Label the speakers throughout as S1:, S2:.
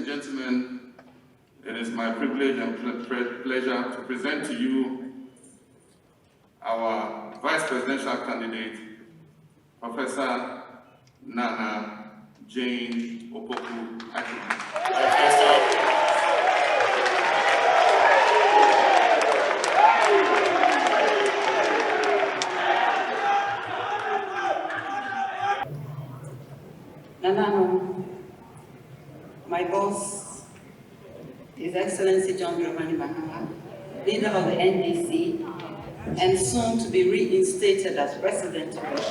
S1: and gentlemen, it is my privilege and pleasure to present to you our Vice Presidential candidate, Professor Naana Opoku-Agyemang.
S2: Naana, my boss, His Excellency John Dramani Mahama, leader of the NDC, and soon to be reinstated as President of the Republic.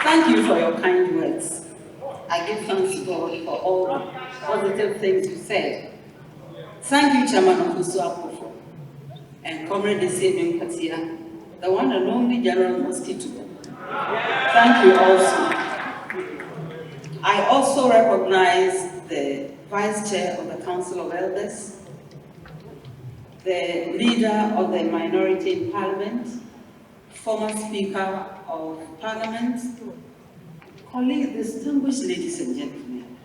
S2: Thank you for your kind words. I give thanks to God for all the positive things you said. Thank you, Chairman of Prof, and Comrade Desebin Katia, the one and only General Mosquito. Thank you also. I also recognize the Vice Chair of the Council of Elders, the Leader of the Minority in Parliament, former Speaker of Parliament, colleagues, distinguished ladies and gentlemen.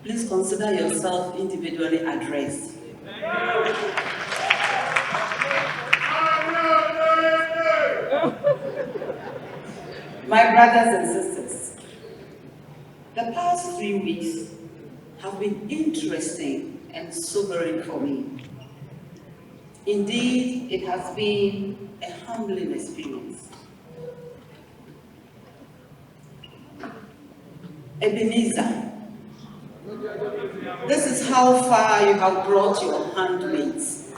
S2: Please consider yourself individually addressed. My brothers and sisters, the past 3 weeks have been interesting and sobering for me. Indeed, it has been a humbling experience. Ebenezer, this is how far you have brought your handmaids.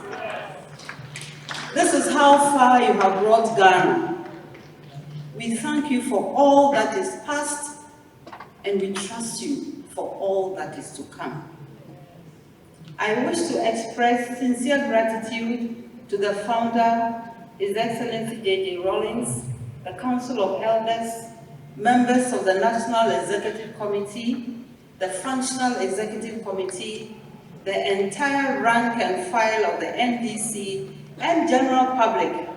S2: This is how far you have brought Ghana. We thank you for all that is past, and we trust you for all that is to come. I wish to express sincere gratitude to the founder, His Excellency J.J. Rawlings, the Council of Elders, members of the National Executive Committee, the Functional Executive Committee, the entire rank and file of the NDC, and general public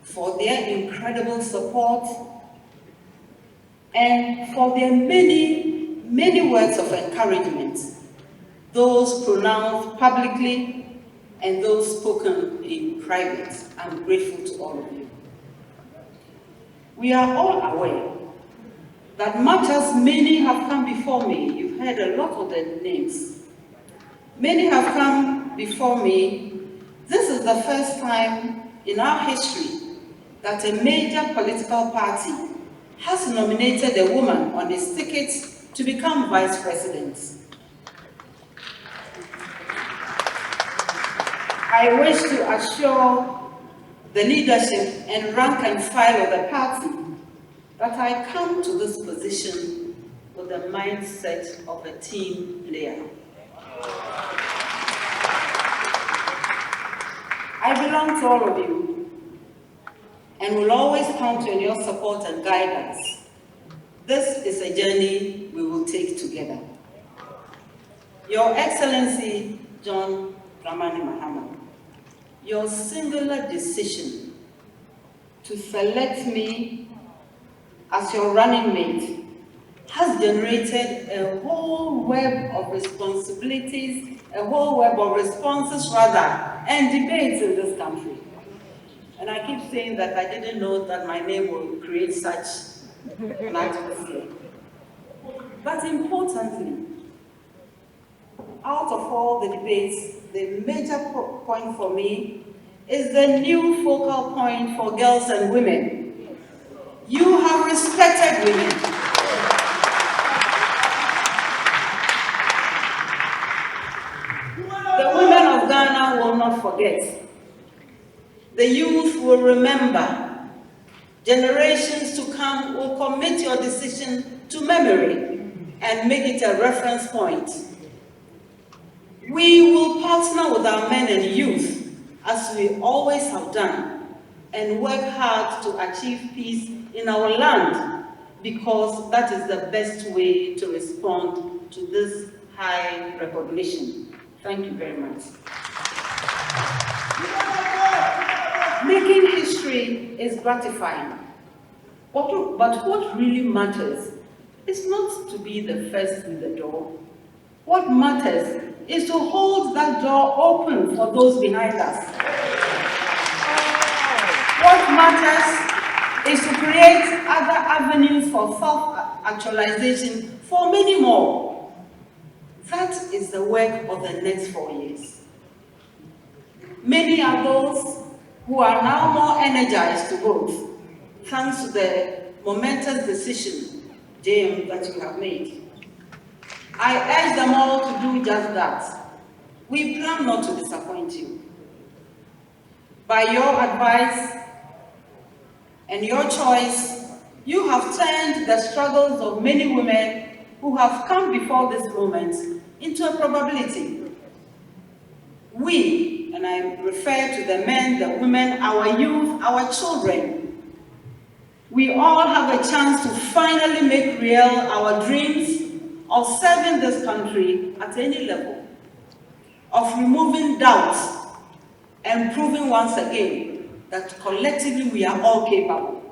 S2: for their incredible support and for their many, many words of encouragement, those pronounced publicly and those spoken in private. I'm grateful to all of you. We are all aware that much as many have come before me, you've heard a lot of their names. Many have come before me. This is the first time in our history that a major political party has nominated a woman on its ticket to become vice president. I wish to assure the leadership and rank and file of the party that I come to this position with the mindset of a team player. I belong to all of you and will always count on your support and guidance. This is a journey we will take together. Your Excellency John Dramani Mahama, your singular decision to select me as your running mate has generated a whole web of responsibilities, a whole web of responses rather, and debates in this country. And I keep saying that I didn't know that my name will create such an atmosphere. But importantly, out of all the debates, the major point for me is the new focal point for girls and women. You have respected women. The women of Ghana will not forget. The youth will remember. Generations to come will commit your decision to memory and make it a reference point. We will partner with our men and youth, as we always have done, and work hard to achieve peace in our land, because that is the best way to respond to this high recognition. Thank you very much. Making history is gratifying, But what really matters is not to be the first through the door. What matters is to hold that door open for those behind us. What matters is to create other avenues for self-actualization for many more. That is the work of the next 4 years. Many are those who are now more energized to vote, thanks to the momentous decision, JM, that you have made. I urge them all to do just that. We plan not to disappoint you. By your advice and your choice, you have turned the struggles of many women who have come before this moment into a probability. We, and I refer to the men, the women, our youth, our children, we all have a chance to finally make real our dreams of serving this country at any level, of removing doubts and proving once again that collectively we are all capable.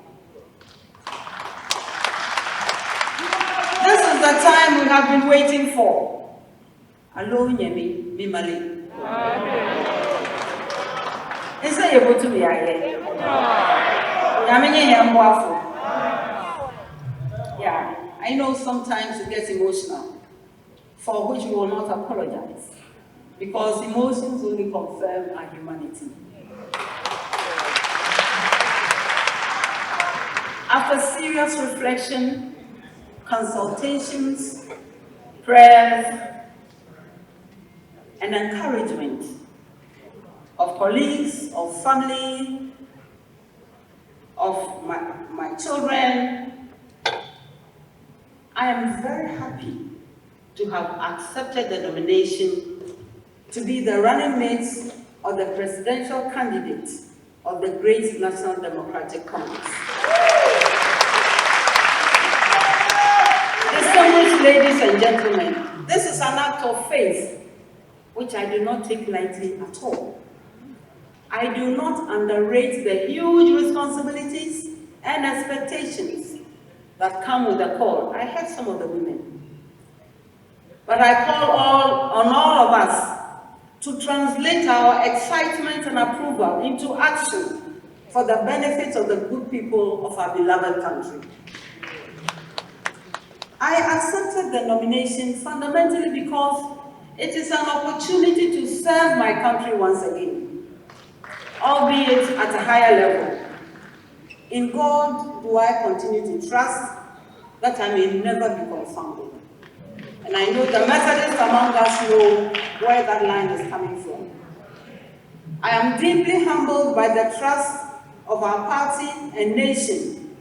S2: This is the time we have been waiting for. Alo nyemi mimali. Is it able to be here? Yeah, I know sometimes it gets emotional, for which we will not apologize, because emotions only confirm our humanity. After serious reflection, consultations, prayers, and encouragement of colleagues, of family, of my children, I am very happy to have accepted the nomination to be the running mate of the presidential candidate of the great National Democratic Congress. Distinguished ladies and gentlemen, this is an act of faith which I do not take lightly at all. I do not underrate the huge responsibilities and expectations that come with the call. I heard some of the women. But I call on all of us to translate our excitement and approval into action for the benefit of the good people of our beloved country. I accepted the nomination fundamentally because it is an opportunity to serve my country once again, albeit at a higher level. In God do I continue to trust that I may never be confounded. And I know the Methodists among us know where that line is coming from. I am deeply humbled by the trust of our party and nation,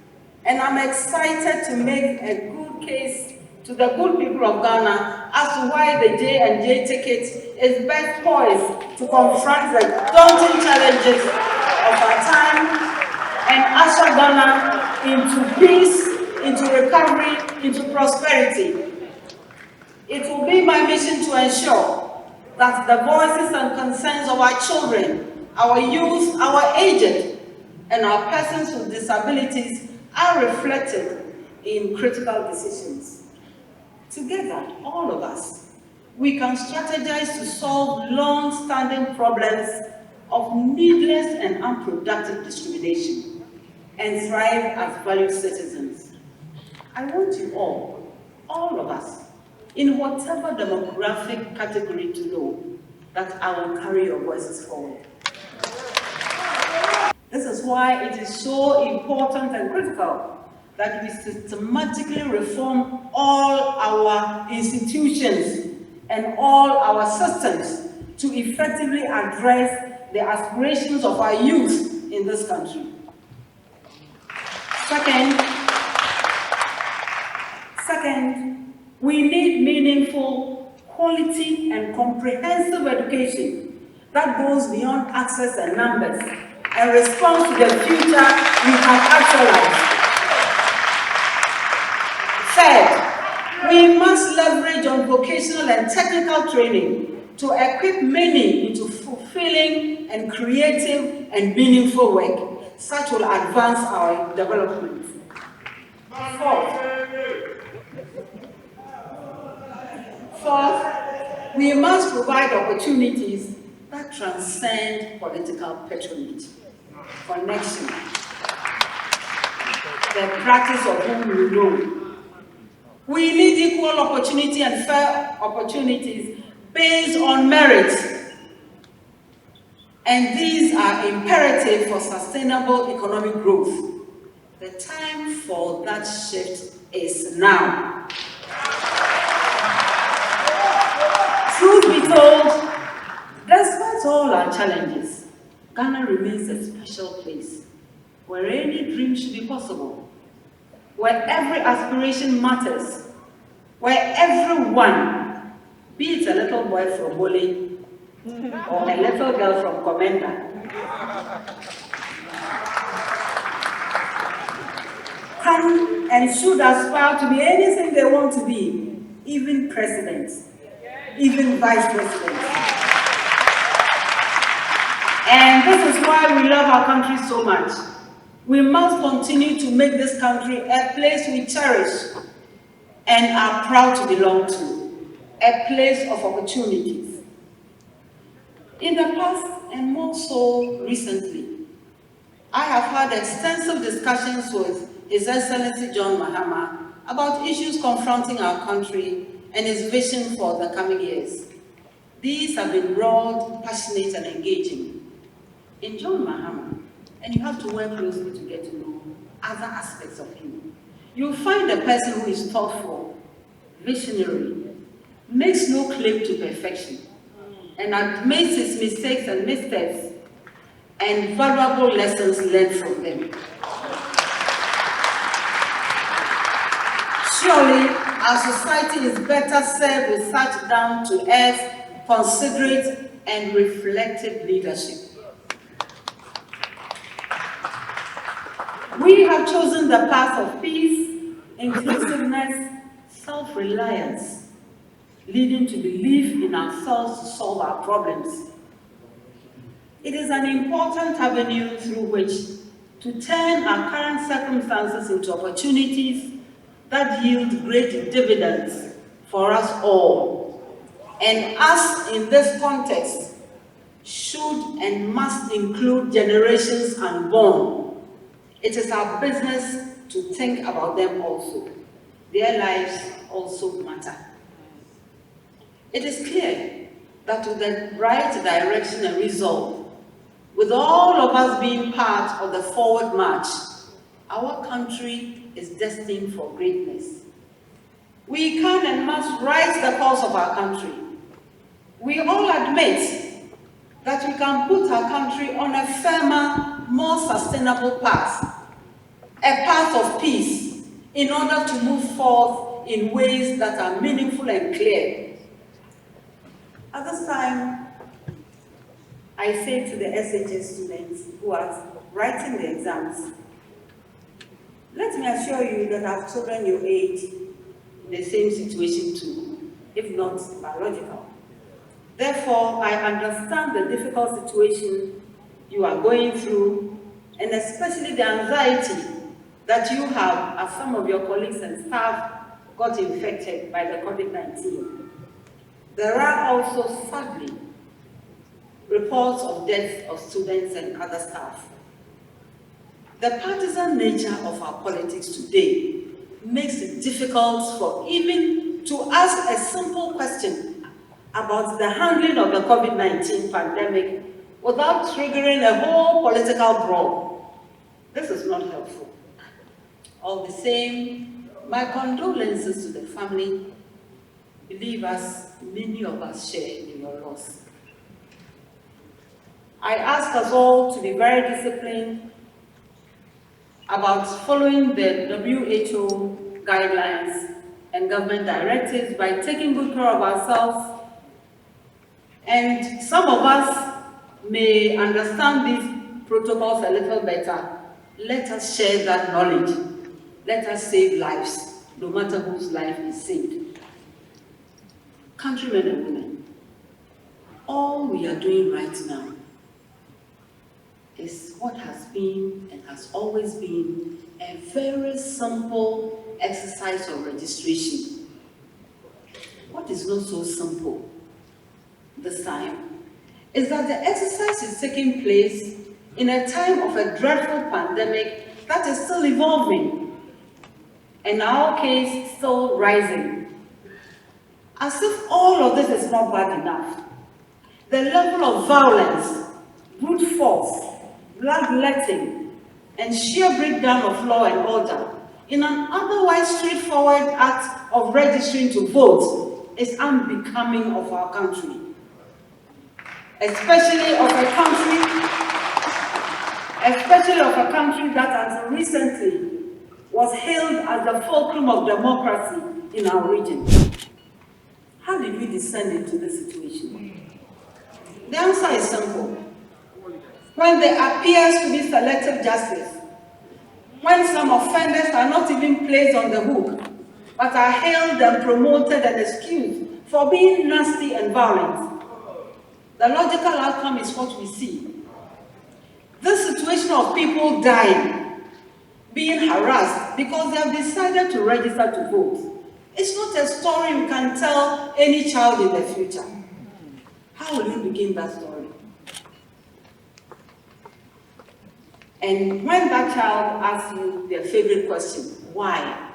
S2: and I'm excited to make a good case to the good people of Ghana as to why the J&J ticket is best poised to confront the daunting challenges of our time and usher Ghana into peace, into recovery, into prosperity. It will be my mission to ensure that the voices and concerns of our children, our youth, our aged, and our persons with disabilities are reflected in critical decisions. Together, all of us, we can strategize to solve long-standing problems of needless and unproductive discrimination and thrive as valued citizens. I want you all of us, in whatever demographic category, to know that I will carry your voices forward. This is why it is so important and critical that we systematically reform all our institutions and all our systems to effectively address the aspirations of our youth in this country. Second, we need meaningful, quality, and comprehensive education that goes beyond access and numbers and responds to the future we have actualized. Third, we must leverage on vocational and technical training to equip many into fulfilling and creative and meaningful work, such will advance our development. Fourth, we must provide opportunities that transcend political patronage. Connection, the practice of whom you know. We need equal opportunity and fair opportunities based on merit. And these are imperative for sustainable economic growth. The time for that shift is now. Truth be told, despite all our challenges, Ghana remains a special place where any dream should be possible, where every aspiration matters, where everyone, be it a little boy from Bole or a little girl from Commander, can and should aspire to be anything they want to be, even presidents, even vice presidents. And this is why we love our country so much. We must continue to make this country a place we cherish and are proud to belong to, a place of opportunities. In the past, and more so recently, I have had extensive discussions with His Excellency John Mahama about issues confronting our country and his vision for the coming years. These have been broad, passionate, and engaging. In John Mahama, and you have to work closely to get to know other aspects of him, you'll find a person who is thoughtful, visionary, makes no claim to perfection, and admits his mistakes and missteps, and valuable lessons learned from them. Surely, our society is better served with such down-to-earth, considerate, and reflective leadership. We have chosen the path of peace, inclusiveness, self-reliance, leading to belief in ourselves to solve our problems. It is an important avenue through which to turn our current circumstances into opportunities that yield great dividends for us all. And us in this context should and must include generations unborn. It is our business to think about them also. Their lives also matter. It is clear that with the right direction and resolve, with all of us being part of the forward march, our country is destined for greatness. We can and must rise the course of our country. We all admit that we can put our country on a firmer, more sustainable path, a path of peace, in order to move forth in ways that are meaningful and clear. At this time, I say to the SHS students who are writing the exams, let me assure you that I have children your age in the same situation too, if not biological. Therefore, I understand the difficult situation you are going through, and especially the anxiety that you have as some of your colleagues and staff got infected by the COVID-19. There are also, sadly, reports of deaths of students and other staff. The partisan nature of our politics today makes it difficult for even to ask a simple question about the handling of the COVID-19 pandemic without triggering a whole political brawl. This is not helpful. All the same, my condolences to the family. Believe us, many of us share in your loss. I ask us all to be very disciplined about following the WHO guidelines and government directives by taking good care of ourselves. And some of us may understand these protocols a little better. Let us share that knowledge. Let us save lives, no matter whose life is saved. Countrymen and women, all we are doing right now is what has been and has always been a very simple exercise of registration. What is not so simple this time is that the exercise is taking place in a time of a dreadful pandemic that is still evolving, and in our case, still rising. As if all of this is not bad enough, the level of violence, brute force, bloodletting, and sheer breakdown of law and order in an otherwise straightforward act of registering to vote is unbecoming of our country, especially of a country that until recently was hailed as the fulcrum of democracy in our region. How did we descend into this situation? The answer is simple. When there appears to be selective justice, when some offenders are not even placed on the hook, but are hailed and promoted and excused for being nasty and violent, the logical outcome is what we see. This situation of people dying, being harassed because they have decided to register to vote, it's not a story you can tell any child in the future. How will you begin that story? And when that child asks you their favorite question, why?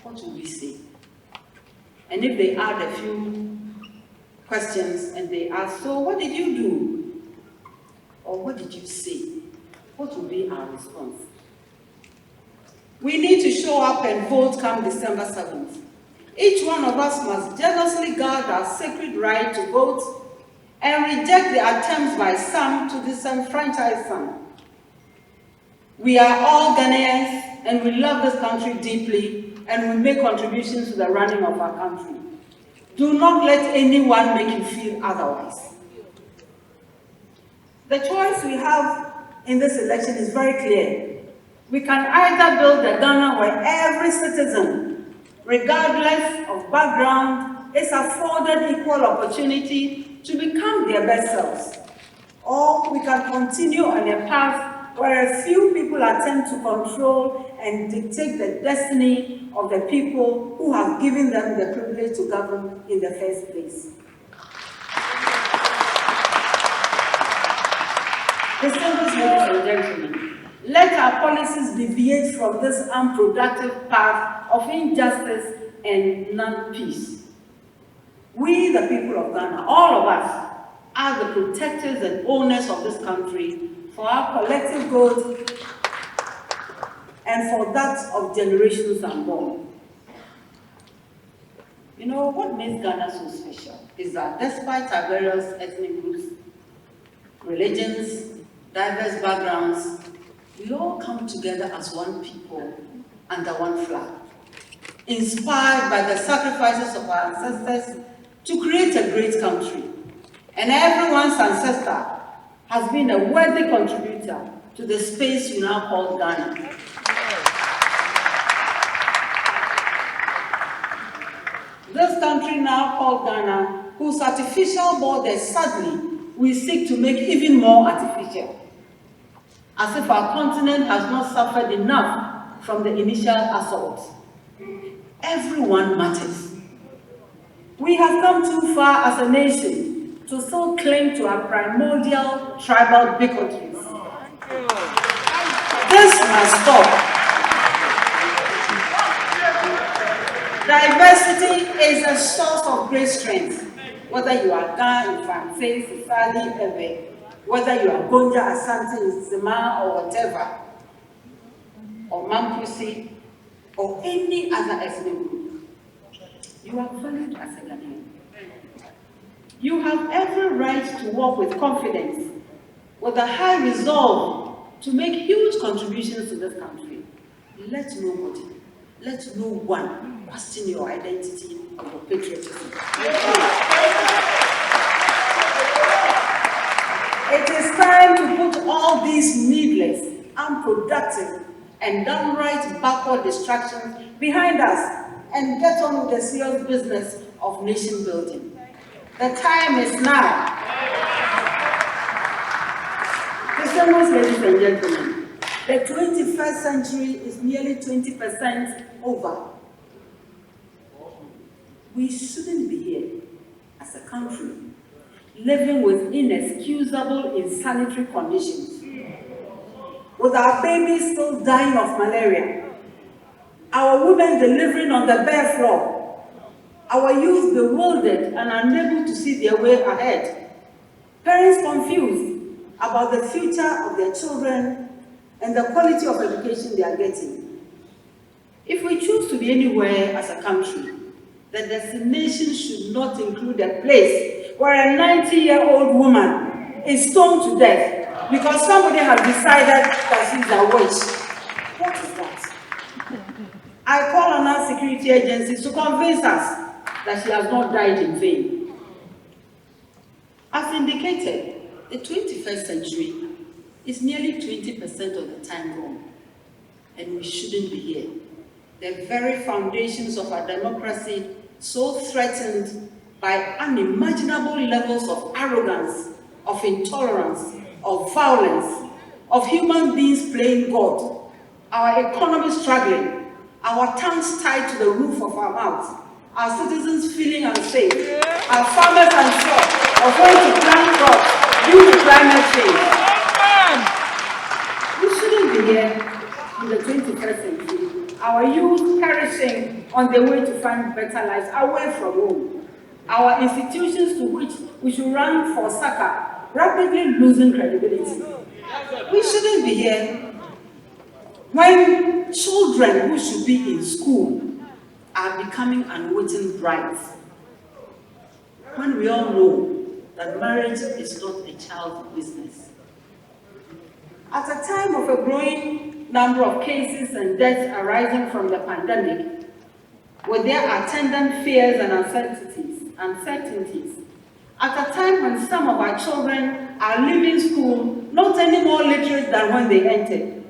S2: What will we say? And if they add a few questions and they ask, so what did you do? Or what did you say? What will be our response? We need to show up and vote come December 7th. Each one of us must jealously guard our sacred right to vote and reject the attempts by some to disenfranchise some. We are all Ghanaians and we love this country deeply and we make contributions to the running of our country. Do not let anyone make you feel otherwise. The choice we have in this election is very clear. We can either build a Ghana where every citizen, regardless of background, is afforded equal opportunity to become their best selves, or we can continue on a path where a few people attempt to control and dictate the destiny of the people who have given them the privilege to govern in the first place. Distinguished ladies and gentlemen, let our policies deviate from this unproductive path of injustice and non-peace. We, the people of Ghana, all of us, are the protectors and owners of this country for our collective good and for that of generations unborn. You know, what makes Ghana so special is that despite our various ethnic groups, religions, diverse backgrounds, we all come together as one people under one flag, inspired by the sacrifices of our ancestors to create a great country. And everyone's ancestor has been a worthy contributor to the space we now call Ghana. This country now called Ghana, whose artificial borders sadly we seek to make even more artificial, as if our continent has not suffered enough from the initial assault. Everyone matters. We have come too far as a nation to still cling to our primordial tribal bigotries. This must stop. Diversity is a source of great strength. Whether you are Ghana, Francais, Sisali, Ewe, whether you are Gonja, Asante, Zima, or whatever, or Mampusi, or any other ethnic group, you are valued as a Ghanaian. You have every right to work with confidence, with a high resolve to make huge contributions to this country. Let nobody, let no one question your identity or your patriotism. It is time to put all these needless, unproductive, and downright backward distractions behind us and get on with the serious business of nation building. The time is now. Distinguished ladies and gentlemen, the 21st century is nearly 20% over. We shouldn't be here as a country living with inexcusable insanitary conditions, with our babies still dying of malaria, our women delivering on the bare floor, our youth bewildered and unable to see their way ahead, parents confused about the future of their children and the quality of education they are getting. If we choose to be anywhere as a country, the destination should not include a place where a 90-year-old woman is stoned to death because somebody has decided that she's a witch. What is that? I call on our security agencies to convince us that she has not died in vain. As indicated, the 21st century is nearly 20% of the time gone, and we shouldn't be here. The very foundations of our democracy so threatened by unimaginable levels of arrogance, of intolerance, of violence, of human beings playing God, our economy struggling, our tongues tied to the roof of our mouths, our citizens feeling unsafe, our farmers unsure of when to plant crops due to climate change. We shouldn't be here in the 21st century. Our youth perishing on their way to find better lives away from home. Our institutions to which we should run for succor rapidly losing credibility. We shouldn't be here when children who should be in school are becoming unwitting brides. When we all know that marriage is not a child's business. At a time of a growing number of cases and deaths arising from the pandemic, with their attendant fears and uncertainties, at a time when some of our children are leaving school not any more literate than when they entered,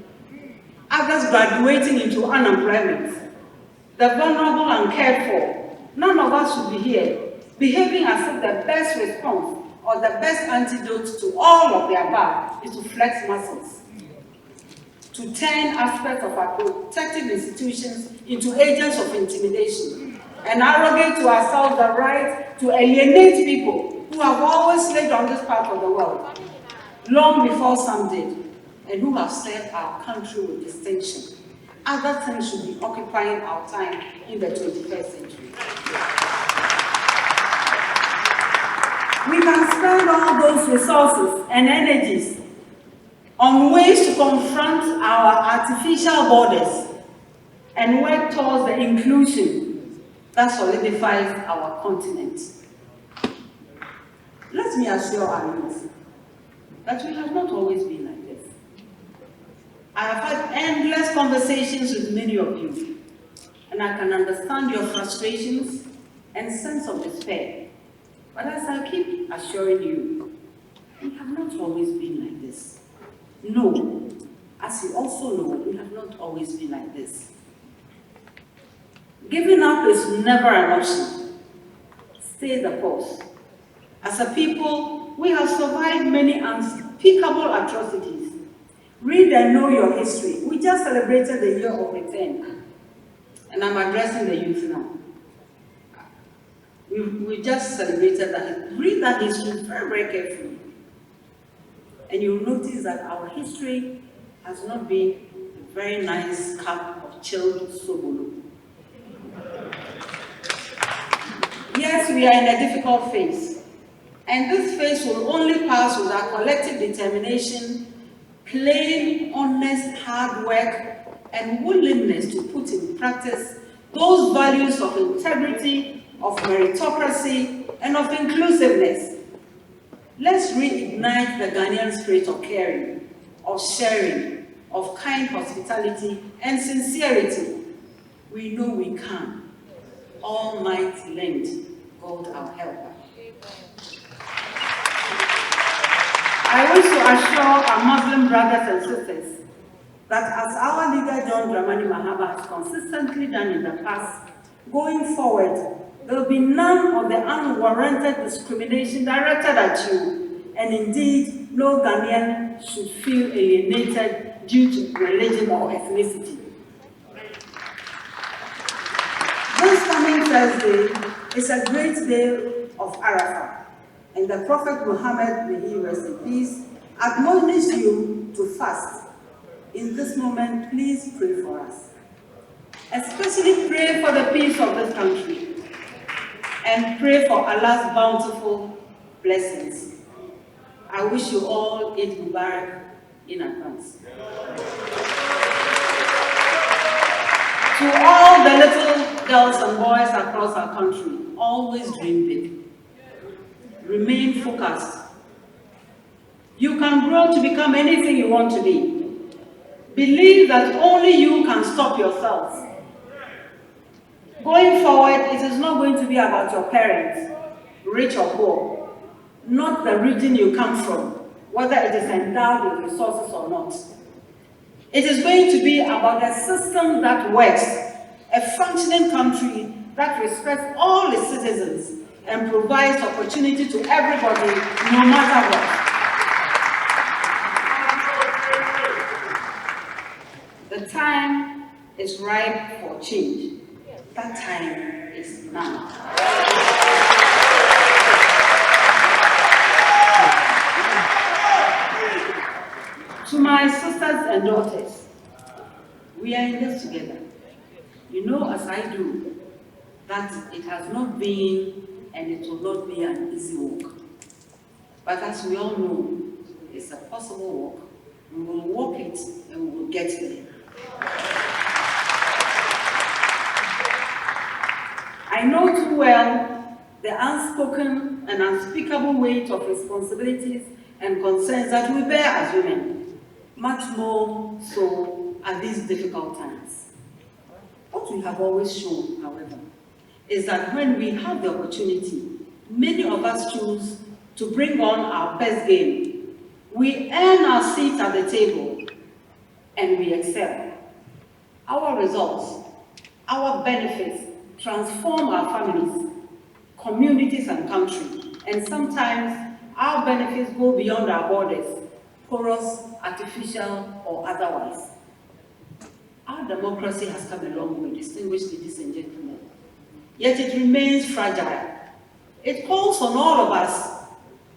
S2: others graduating into unemployment, the vulnerable and cared for, none of us should be here behaving as if the best response or the best antidote to all of the above is to flex muscles, to turn aspects of our protected institutions into agents of intimidation, and arrogate to ourselves the right to alienate people who have always lived on this part of the world, long before some did, and who have served our country with distinction. Other things should be occupying our time in the 21st century. We can spend all those resources and energies on ways to confront our artificial borders and work towards the inclusion that solidifies our continent. Let me assure our youth that we have not always been like this. I have had endless conversations with many of you, and I can understand your frustrations and sense of despair. But as I keep assuring you, we have not always been like this. No, as you also know, we have not always been like this. Giving up is never an option. Stay the course. As a people, we have survived many unspeakable atrocities. Read and know your history. We just celebrated the year of return, and I'm addressing the youth now. We just celebrated that. Read that history very, very carefully. And you'll notice that our history has not been a very nice cup of chilled sobolo. Yes, we are in a difficult phase. And this phase will only pass with our collective determination, plain, honest, hard work, and willingness to put in practice those values of integrity, of meritocracy, and of inclusiveness. Let's reignite the Ghanaian spirit of caring, of sharing, of kind hospitality, and sincerity. We know we can. All might lend, God our helper. I wish to assure our Muslim brothers and sisters that as our leader John Dramani Mahama has consistently done in the past, going forward, there will be none of the unwarranted discrimination directed at you, and indeed, no Ghanaian should feel alienated due to religion or ethnicity. This coming Thursday is a great day of Arafah, and the Prophet Muhammad, may he rest in peace, admonished you to fast. In this moment, please pray for us. Especially pray for the peace of this country, and pray for Allah's bountiful blessings. I wish you all Eid Mubarak in advance. To all the little girls and boys across our country, always dream big. Remain focused. You can grow to become anything you want to be. Believe that only you can stop yourself. Going forward, it is not going to be about your parents, rich or poor, not the region you come from, whether it is endowed with resources or not. It is going to be about a system that works, a functioning country that respects all its citizens and provides opportunity to everybody, no matter what. The time is ripe for change. That time is now. To my sisters and daughters, we are in this together. You know, as I do, that it has not been and it will not be an easy walk. But as we all know, it's a possible walk. We will walk it and we will get there. I know too well the unspoken and unspeakable weight of responsibilities and concerns that we bear as women, much more so at these difficult times. What we have always shown, however, is that when we have the opportunity, many of us choose to bring on our best game. We earn our seat at the table and we excel. Our results, our benefits, transform our families, communities, and country. And sometimes our benefits go beyond our borders, porous, artificial, or otherwise. Our democracy has come a long way, distinguished ladies and gentlemen. Yet it remains fragile. It calls on all of us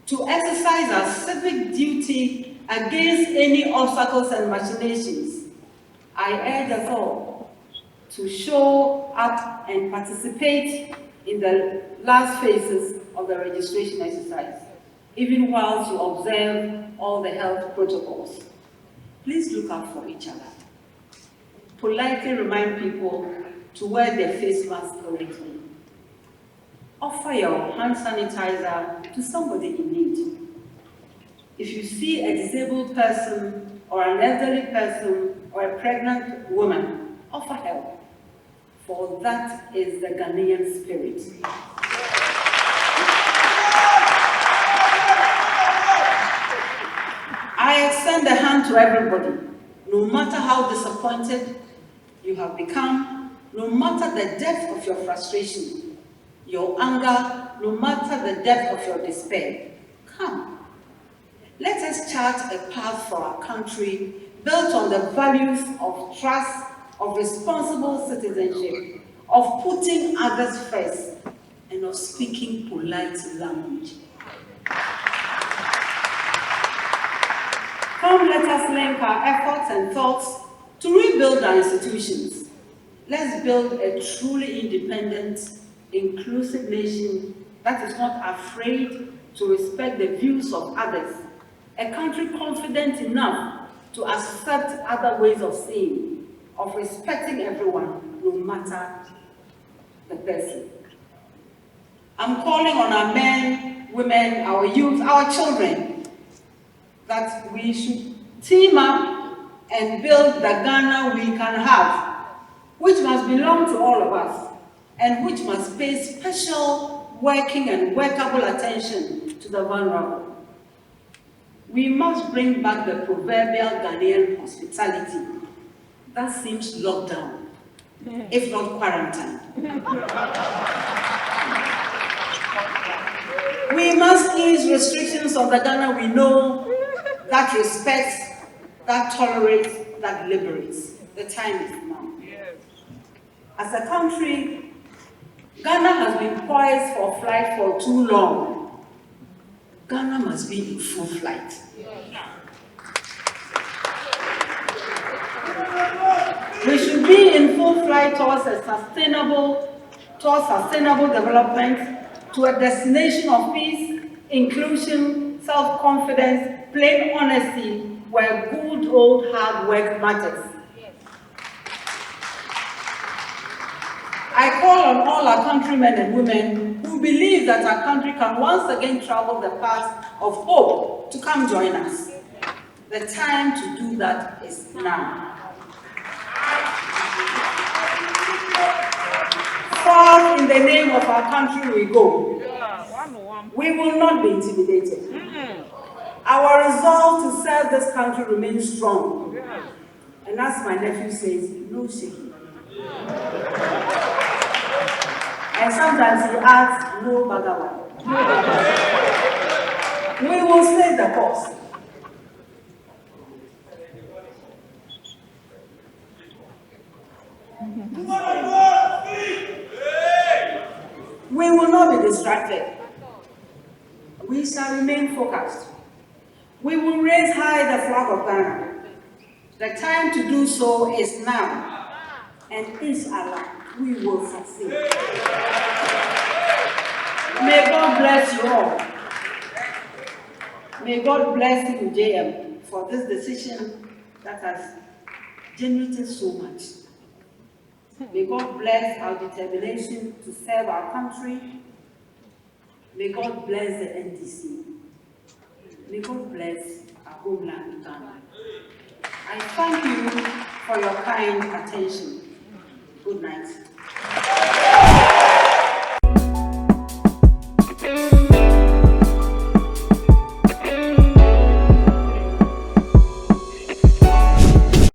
S2: to exercise our civic duty against any obstacles and machinations. I urge us all to show up and participate in the last phases of the registration exercise, even whilst you observe all the health protocols. Please look out for each other. Politely remind people to wear their face mask correctly. Offer your hand sanitizer to somebody in need. If you see a disabled person or an elderly person or a pregnant woman, offer help. For that is the Ghanaian spirit. I extend a hand to everybody, no matter how disappointed you have become, no matter the depth of your frustration, your anger, no matter the depth of your despair. Come, let us chart a path for our country built on the values of trust, of responsible citizenship, of putting others first, and of speaking polite language. Come, let us link our efforts and thoughts to rebuild our institutions. Let's build a truly independent, inclusive nation that is not afraid to respect the views of others, a country confident enough to accept other ways of seeing, of respecting everyone, no matter the person. I'm calling on our men, women, our youth, our children, that we should team up and build the Ghana we can have, which must belong to all of us, and which must pay special working and workable attention to the vulnerable. We must bring back the proverbial Ghanaian hospitality that seems locked down, if not quarantined. We must ease restrictions of the Ghana we know that respects, that tolerates, that liberates. The time is now. As a country, Ghana has been poised for flight for too long. Ghana must be in full flight. We should be in full flight towards sustainable development, to a destination of peace, inclusion, self-confidence, plain honesty, where good old hard work matters. I call on all our countrymen and women who believe that our country can once again travel the path of hope to come join us. The time to do that is now. Forth in the name of our country we go. We will not be intimidated. Our resolve to serve this country remains strong. And as my nephew says, no shaking. And sometimes he adds, no bagawa. We will stay the course. We will not be distracted. We shall remain focused. We will raise high the flag of Ghana. The time to do so is now. And inshallah, we will succeed. May God bless you all. May God bless you, JM, for this decision that has generated so much. May God bless our determination to serve our country. May God bless the NDC. May God bless our homeland, Ghana. I thank you for your kind attention. Good night.